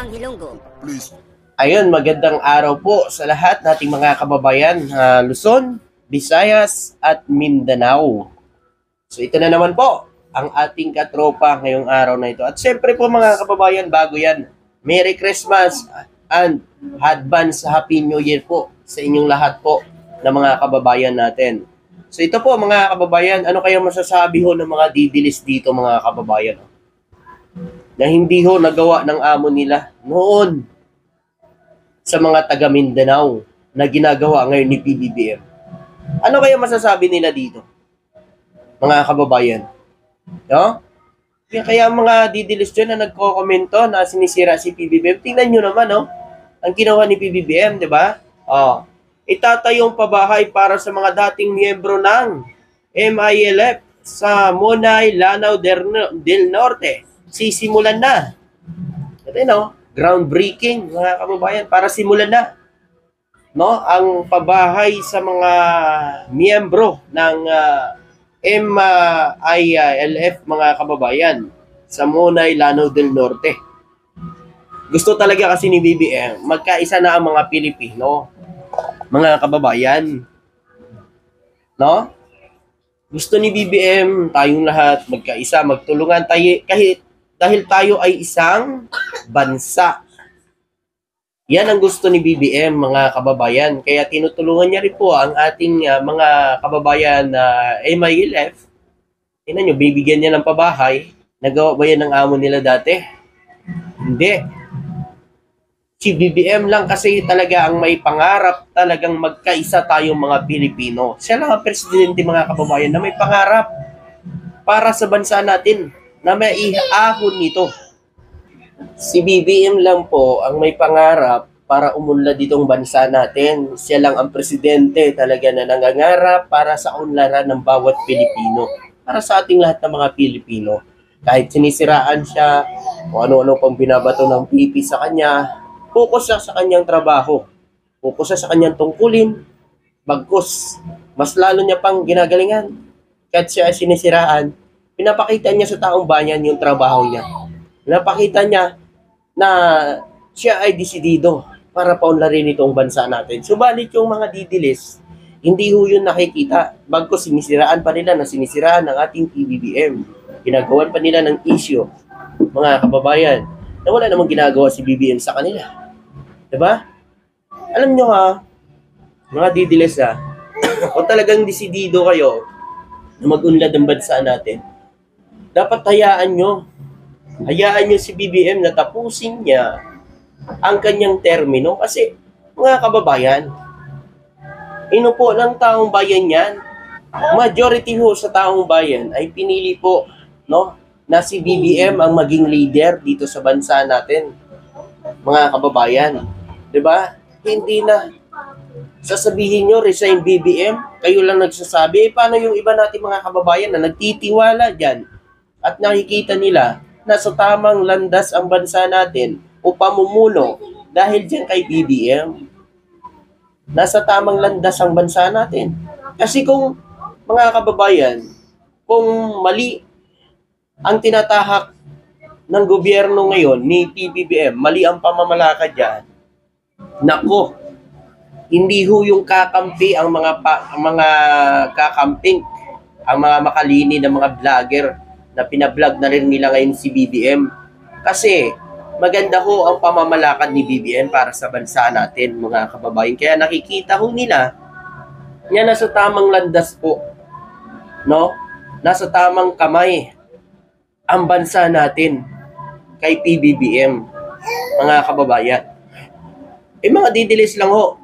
Tropang Hilonggo. Please. Ayun, magandang araw po sa lahat nating mga kababayan Luzon, Visayas at Mindanao. So ito na naman po ang ating katropa ngayong araw na ito. At syempre po mga kababayan, bago yan, Merry Christmas and advance Happy New Year po sa inyong lahat po na mga kababayan natin. So ito po mga kababayan, ano kaya masasabi ho ng mga didilis dito mga kababayan? Na hindi ho nagawa ng amo nila noon sa mga taga Mindanao na ginagawa ngayon ni PBBM. Ano kaya masasabi nila dito? Mga kababayan. No? Kaya mga didilis dyan na nagko-komento na sinisira si PBBM, tingnan nyo naman, no? Ang ginawa ni PBBM, di ba? Itatayong pabahay para sa mga dating miyembro ng MILF sa Monay, Lanao del Norte. Sisimulan na. Ito, no? Groundbreaking, mga kababayan, para simulan na. No? Ang pabahay sa mga miyembro ng MILF, mga kababayan, sa Monay, Lanao del Norte. Gusto talaga kasi ni BBM, magkaisa na ang mga Pilipino, mga kababayan. No? Gusto ni BBM, tayong lahat magkaisa, magtulungan tayo, dahil tayo ay isang bansa. Yan ang gusto ni BBM, mga kababayan. Kaya tinutulungan niya rin po ang ating mga kababayan na MILF. Tingnan nyo, bibigyan niya ng pabahay. Nagawa ba yan ng amo nila dati? Hindi. Si BBM lang kasi talaga ang may pangarap talagang magkaisa tayong mga Pilipino. Siya lang ang presidente, mga kababayan, na may pangarap para sa bansa natin na may iahon nito. Si BBM lang po ang may pangarap para umunlad ditong bansa natin. Siya lang ang presidente talaga na nangangarap para sa unlaran ng bawat Pilipino. Para sa ating lahat ng mga Pilipino. Kahit sinisiraan siya, o ano-ano pang binabato ng PP sa kanya, focus siya sa kanyang trabaho. Focus siya sa kanyang tungkulin. Bagkus, mas lalo niya pang ginagalingan. Kahit siya ay sinisiraan, pinapakita niya sa taong bayan yung trabaho niya. Pinapakita niya na siya ay desidido para paunlarin itong bansa natin. Subalit yung mga didilis, hindi ho yun nakikita. Bagkus sinisiraan pa nila na sinisiraan ng ating PBBM. Ginagawan pa nila ng issue, mga kababayan, na wala namang ginagawa si BBM sa kanila. Diba? Alam nyo ha, mga didilis ha, kung talagang desidido kayo na mag-unlad ang bansa natin, dapat hayaan nyo si BBM na tapusin niya ang kanyang termino kasi mga kababayan, inupo ng taong bayan yan. Majority ho sa taong bayan ay pinili po, no, na si BBM ang maging leader dito sa bansa natin. Mga kababayan, 'di ba? Hindi na sasabihin nyo resign BBM, kayo lang nagsasabi. Paano yung iba natin mga kababayan na nagtitiwala diyan at nakikita nila na sa tamang landas ang bansa natin o pamumuno dahil diyan kay BBM. Nasa tamang landas ang bansa natin. Kasi kung, mga kababayan, kung mali ang tinatahak ng gobyerno ngayon ni PBBM, mali ang pamamalakad diyan, nako, hindi ho yung kakampi ang mga kakamping, ang mga makalini ng mga vlogger na pinablog na rin nila ngayon si BBM. Kasi maganda ho ang pamamalakad ni BBM para sa bansa natin, mga kababayan. Kaya nakikita ho nila niya nasa tamang landas po, no? Nasa tamang kamay ang bansa natin kay PBBM, mga kababayan. Mga didilis lang ho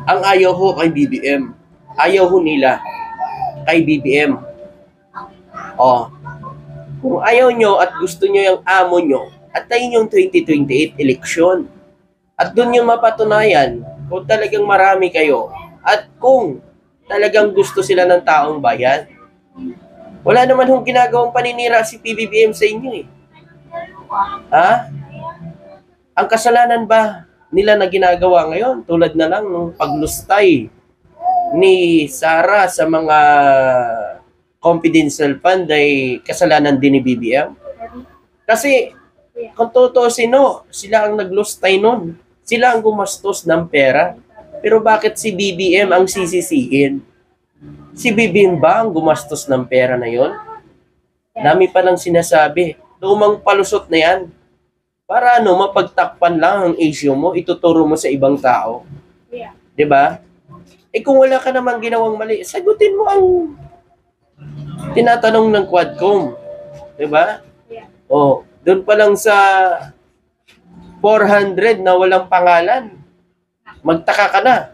ang ayaw ho kay BBM. Ayaw ho nila kay BBM. Kung ayaw nyo at gusto nyo yung amo nyo, at tayo yung 2028 eleksyon. At doon yung mapatunayan kung talagang marami kayo at kung talagang gusto sila ng taong bayan. Wala naman hong ginagawang paninira si PBBM sa inyo eh. Ang kasalanan ba nila na ginagawa ngayon tulad na lang ng paglustay ni Sara sa mga confidential fund ay kasalanan din ni BBM? Kasi Kung totoo sino, sila ang naglustay nun. Sila ang gumastos ng pera. Pero bakit si BBM ang sisisihin? Si BBM ba ang gumastos ng pera na yon? Dami pa lang sinasabi. Lumang palusot na yan. Para mapagtakpan lang ang issue mo, ituturo mo sa ibang tao. 'Di ba? Kung wala ka namang ginawang mali, sagutin mo ang tinatanong ng Quadcom. 'Di ba? Doon pa lang sa 400 na walang pangalan, magtaka ka na.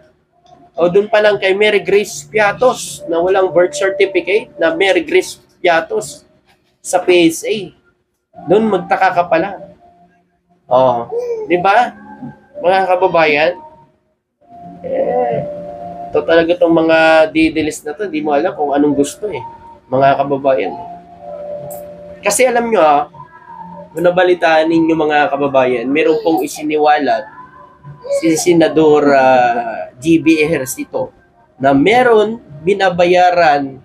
Doon pa lang kay Mary Grace Piatos na walang birth certificate, na Mary Grace Piatos sa PSA. Doon magtaka ka pala. Di ba? Mga kababayan, ito talaga itong mga didilis na to, di mo alam kung anong gusto mga kababayan. Kasi alam nyo kung nabalitaan ninyo mga kababayan, meron pong isiniwalat si Senador GB Ejercito na meron binabayaran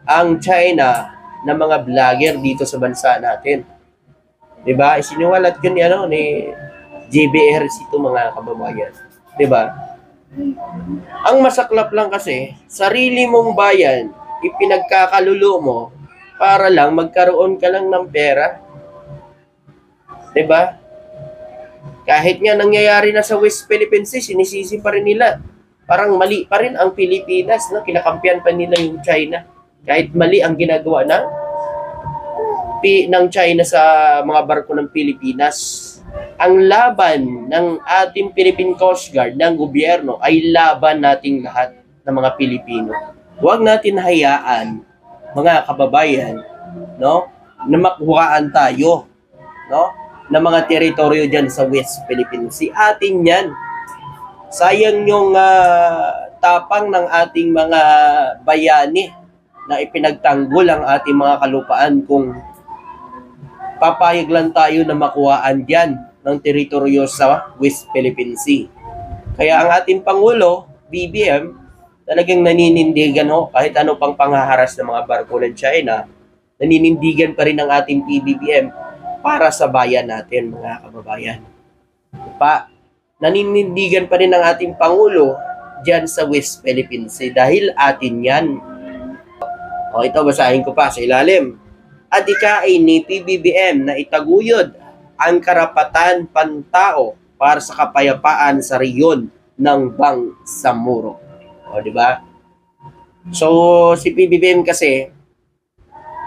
ang China na mga vlogger dito sa bansa natin. Diba? Isiniwalat yun ni GB Ejercito mga kababayan. Diba? Ang masaklap lang kasi, sarili mong bayan, ipinagkakalulo mo para lang magkaroon ka lang ng pera. Diba? Kahit nga nangyayari na sa West Philippine Sea, sinisisi pa rin nila. Parang mali pa rin ang Pilipinas, kinakampiyan pa nila yung China. Kahit mali ang ginagawa ng China sa mga barko ng Pilipinas. Ang laban ng ating Philippine Coast Guard, ng gobyerno, ay laban nating lahat ng mga Pilipino. Huwag natin hayaan, mga kababayan, na makuhaan tayo, ng mga teritoryo dyan sa West Philippine Sea. Atin yan. Sayang yung tapang ng ating mga bayani na ipinagtanggol ang ating mga kalupaan kung papayag lang tayo na makuhaan dyan ng teritoryo sa West Philippine Sea. Kaya ang ating Pangulo, BBM, talagang naninindigan kahit ano pang panghaharas ng mga barko ng China, naninindigan pa rin ang ating PBBM para sa bayan natin, mga kababayan. Naninindigan pa rin ang ating Pangulo dyan sa West Philippine Sea dahil atin yan. Ito, basahin ko pa sa ilalim. Adikain ni PBBM na itaguyod ang karapatan pantao para sa kapayapaan sa rehiyon ng Bangsamoro. Di ba? So, si PBBM kasi,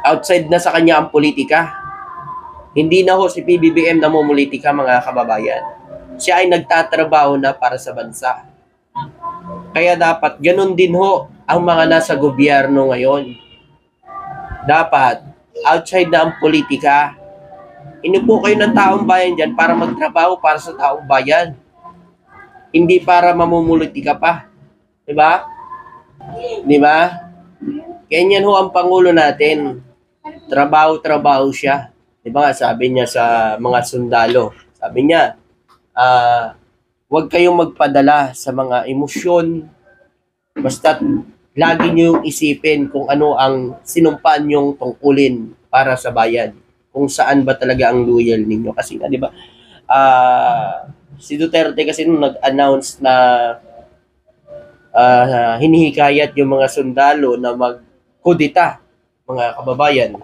outside na sa kanya ang politika. Hindi na si PBBM na mumulitika, mga kababayan. Siya ay nagtatrabaho na para sa bansa. Kaya dapat ganun din ang mga nasa gobyerno ngayon. Dapat outside na ang politika. Inupo kayo ng taong bayan dyan para magtrabaho para sa taong bayan. Hindi para mamumulitika pa. Diba? Diba? Ganyan ang Pangulo natin. Trabaho-trabaho siya. Diba nga, sabi niya sa mga sundalo, sabi niya, huwag kayong magpadala sa mga emosyon, basta lagi niyong isipin kung ano ang sinumpaan niyong tungkulin para sa bayan, kung saan ba talaga ang loyal ninyo. Kasi nga, diba, si Duterte kasi nung nag-announce na hinihikayat yung mga sundalo na mag-kudita, mga kababayan.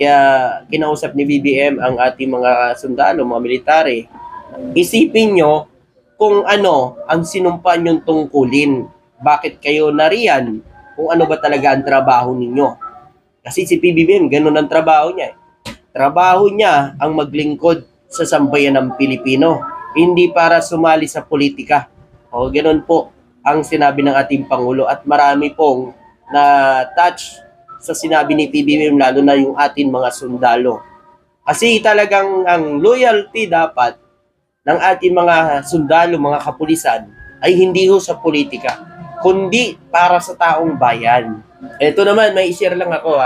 Kaya kinausap ni BBM ang ating mga sundalo, mga military. Isipin nyo kung ano ang sinumpan yung tungkulin. Bakit kayo nariyan? Kung ano ba talaga ang trabaho ninyo. Kasi si PBBM, ganun ang trabaho niya. Trabaho niya ang maglingkod sa sambayan ng Pilipino. Hindi para sumali sa politika. Ganun po ang sinabi ng ating Pangulo. At marami pong na-touch sa sinabi ni PBBM, lalo na yung ating mga sundalo. Kasi talagang ang loyalty dapat ng ating mga sundalo, mga kapulisan, ay hindi sa politika, kundi para sa taong bayan. Ito naman, may i-share lang ako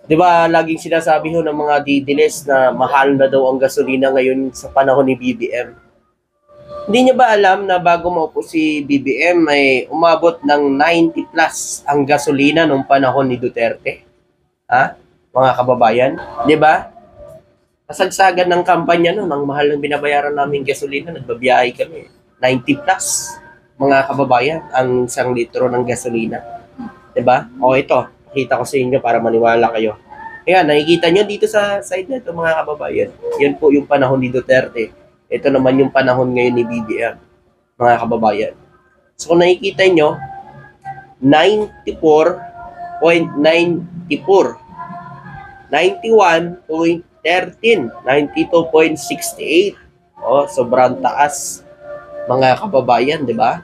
Di ba, laging sinasabi ng mga didiles na mahal na daw ang gasolina ngayon sa panahon ni BBM. Hindi niyo ba alam na bago maupo si BBM ay umabot ng 90 plus ang gasolina nung panahon ni Duterte? Mga kababayan? Di ba? Kasagsagan ng kampanya nun, ang mahal ng binabayaran namin gasolina, nagbabiyahe kami. 90 plus, mga kababayan, ang 1 litro ng gasolina. Diba? O ito, kita ko sa inyo para maniwala kayo. Ayan, nakikita nyo dito sa side na ito, mga kababayan. Yan po yung panahon ni Duterte. Ito naman yung panahon ngayon ni BBM, mga kababayan. So kung nakikita nyo, 94.94, 91.13, 92.68. Oh, sobrang taas, mga kababayan, di ba?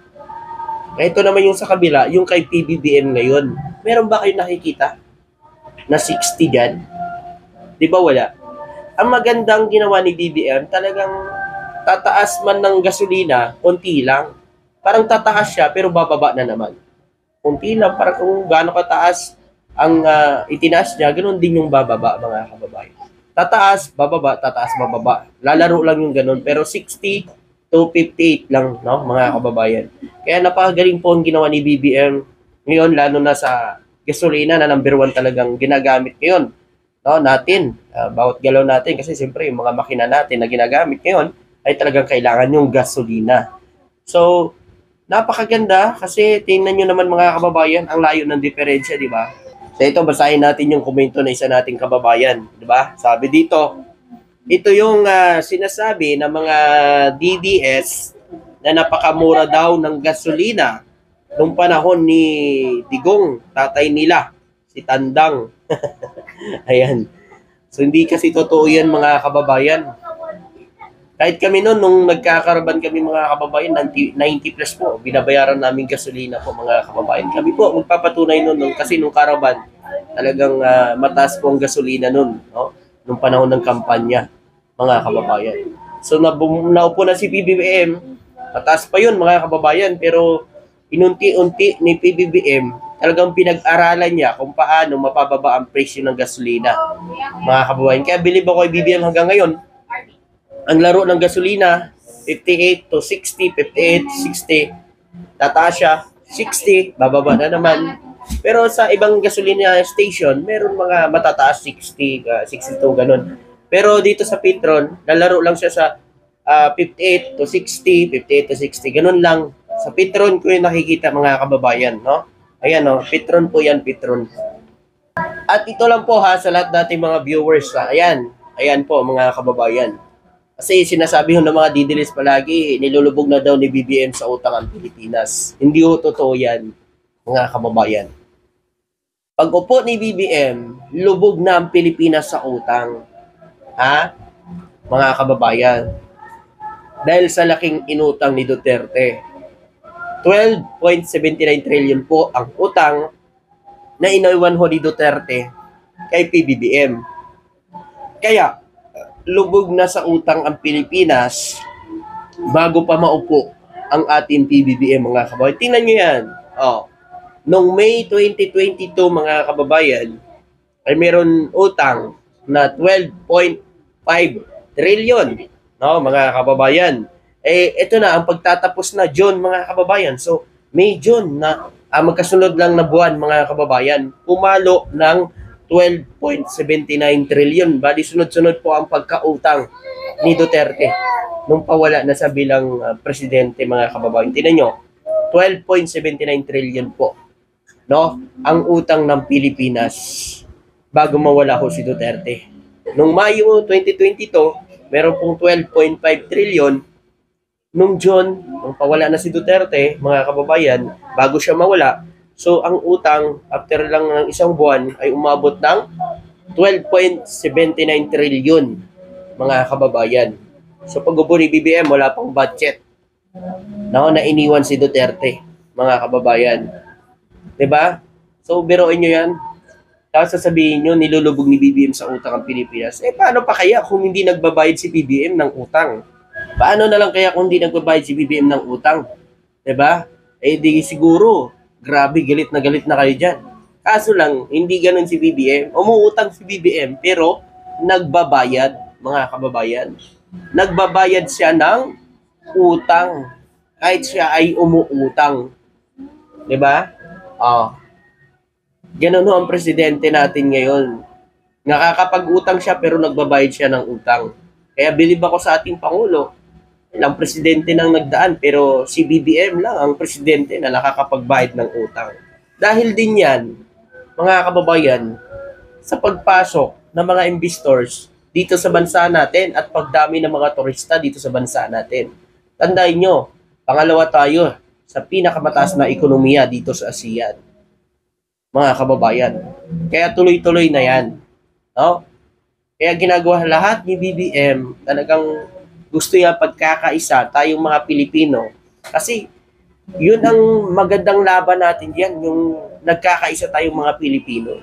Ito naman yung sa kabila, yung kay PBBM ngayon. Meron ba kayo nakikita na 60 dyan? Di ba wala? Ang magandang ginawa ni BBM, talagang tataas man ng gasolina, konti lang. Parang tataas siya, pero bababa na naman. Konti lang, parang kung gaano kataas ang itinaas niya, ganoon din yung bababa, mga kababayan. Tataas, bababa. Lalaro lang yung ganoon, pero 60 to 58 lang, no, mga kababayan. Kaya napakagaling po ang ginawa ni BBM ngayon, lalo na sa gasolina na number 1 talagang ginagamit ngayon, no, natin. Bawat galaw natin, kasi siyempre yung mga makina natin na ginagamit ngayon ay talagang kailangan yung gasolina. So, napakaganda kasi tingnan nyo naman, mga kababayan, ang layo ng diferensya, di ba? So ito, basahin natin yung komento na isa nating kababayan, di ba? Sabi dito, ito yung sinasabi ng mga DDS na napakamura daw ng gasolina nung panahon ni Digong, tatay nila, si Tandang. Ayan. So hindi kasi totoo yan, mga kababayan. Kahit kami noon, nung nagkakaraban kami, mga kababayan, 90 plus po, binabayaran namin gasolina po, mga kababayan. Kami po, magpapatunay noon, kasi nung karaban, talagang mataas po ang gasolina noon, no? Nung panahon ng kampanya, mga kababayan. So, naupo na si PBBM, mataas pa yun, mga kababayan, pero inunti-unti ni PBBM, talagang pinag-aralan niya kung paano mapababa ang presyo ng gasolina, mga kababayan. Kaya bilib ako kay BBM hanggang ngayon. Ang laro ng gasolina, 58 to 60, 58, 60, tataas siya, 60, bababa na naman. Pero sa ibang gasolina station, meron mga matataas, 60, 62, ganun. Pero dito sa Petron, lalaro lang siya sa 58 to 60, 58 to 60, ganun lang. Sa Petron ko yung nakikita, mga kababayan, no? Ayan, no? Petron po yan, Petron. At ito lang po ha, sa lahat nating mga viewers, ha? Ayan po, mga kababayan. Kasi sinasabi ho ng mga didilis palagi, nilulubog na daw ni BBM sa utang ang Pilipinas. Hindi ho totoo yan, mga kababayan. Pag upo ni BBM, lubog na ang Pilipinas sa utang. Ha? Mga kababayan. Dahil sa laking inutang ni Duterte. 12.79 trillion po ang utang na inaiwan ho ni Duterte kay PBBM. Kaya, lubog na sa utang ang Pilipinas bago pa maupo ang ating PBBM, mga kababayan. Tingnan nyo yan. Noong May 2022, mga kababayan, ay meron utang na 12.5 trillion. No, mga kababayan. Ito na ang pagtatapos na June, mga kababayan. So, May, June na magkasunod lang na buwan, mga kababayan, umalo ng 12.79 trillion. Bali, sunod-sunod po ang pagkautang ni Duterte nung pawala na sa bilang presidente, mga kababayan. Tingnan nyo, 12.79 trillion po, no, ang utang ng Pilipinas bago mawala ko si Duterte. Nung Mayo 2022, meron pong 12.5 trillion. Nung June, nung pawala na si Duterte, mga kababayan, bago siya mawala, so ang utang after lang ng isang buwan ay umabot ng 12.79 trillion, mga kababayan. So pag upo ni BBM, wala pang budget. Na iniwan si Duterte, mga kababayan. 'Di ba? So biruin nyo yan. Tapos sasabihin nyo, nilulubog ni BBM sa utang ang Pilipinas. Paano pa kaya kung hindi nagbabayad si BBM ng utang? Paano na lang kaya kung hindi nagbabayad si BBM ng utang? 'Di ba? Di siguro, grabe, galit na kayo dyan. Kaso lang, hindi ganun si BBM. Umuutang si BBM, pero nagbabayad, mga kababayan. Nagbabayad siya ng utang. Kahit siya ay umuutang. 'Di ba? Ganun ho ang presidente natin ngayon. Nakakapag-utang siya pero nagbabayad siya ng utang. Kaya bilib ako sa ating Pangulo. Ilang presidente nang nagdaan pero si BBM lang ang presidente na nakakapagbayad ng utang. Dahil din yan, mga kababayan, sa pagpasok ng mga investors dito sa bansa natin at pagdami ng mga turista dito sa bansa natin. Tandaan nyo, pangalawa tayo sa pinakamataas na ekonomiya dito sa ASEAN, mga kababayan. Kaya tuloy-tuloy na yan. No? Kaya ginagawa lahat ni BBM, talagang gusto niya pagkakaisa tayong mga Pilipino. Kasi yun ang magandang laban natin diyan, yung nagkakaisa tayong mga Pilipino.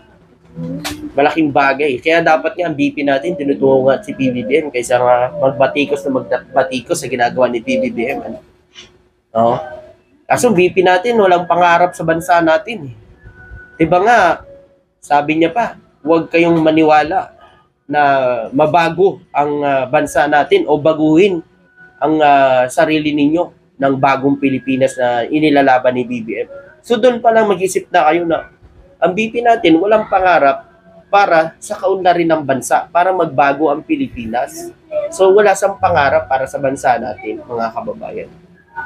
Malaking bagay. Kaya dapat nga ang BP natin tinutungo nga si PBBM kaysa nga magbatikos na magbatikos sa ginagawa ni PBBM. Ano? No? Kaso BP natin walang pangarap sa bansa natin. Diba nga, sabi niya pa, huwag kayong maniwala na mabago ang bansa natin o baguhin ang sarili ninyo ng bagong Pilipinas na inilalaban ni BBM. So doon pa lang mag-isip na kayo na ang BP natin walang pangarap para sa kaunlarin ng bansa, para magbago ang Pilipinas. So wala sang pangarap para sa bansa natin, mga kababayan.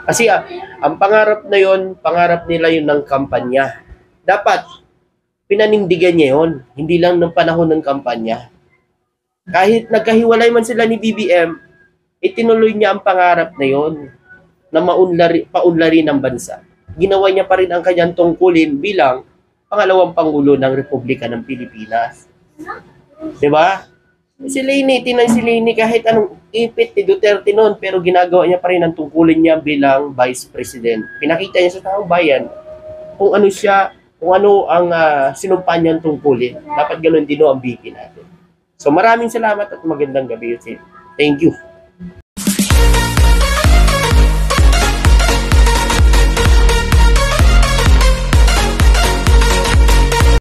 Kasi ang pangarap na yon, pangarap nila yun ng kampanya. Dapat pinanindigan niya yun, hindi lang ng panahon ng kampanya. Kahit nagkahiwalay man sila ni BBM, itinuloy niya ang pangarap na yon na paunlari ng bansa. Ginawa niya pa rin ang kanyang tungkulin bilang pangalawang Pangulo ng Republika ng Pilipinas. Diba? Si Leni, tinan si Leni kahit anong ipit ni Duterte noon, pero ginagawa niya pa rin ang tungkulin niya bilang Vice President. Pinakita niya sa taong bayan kung ano siya, kung ano ang sinumpa niyang tungkulin. Dapat ganoon din ang BP natin. So maraming salamat at magandang gabi. Thank you.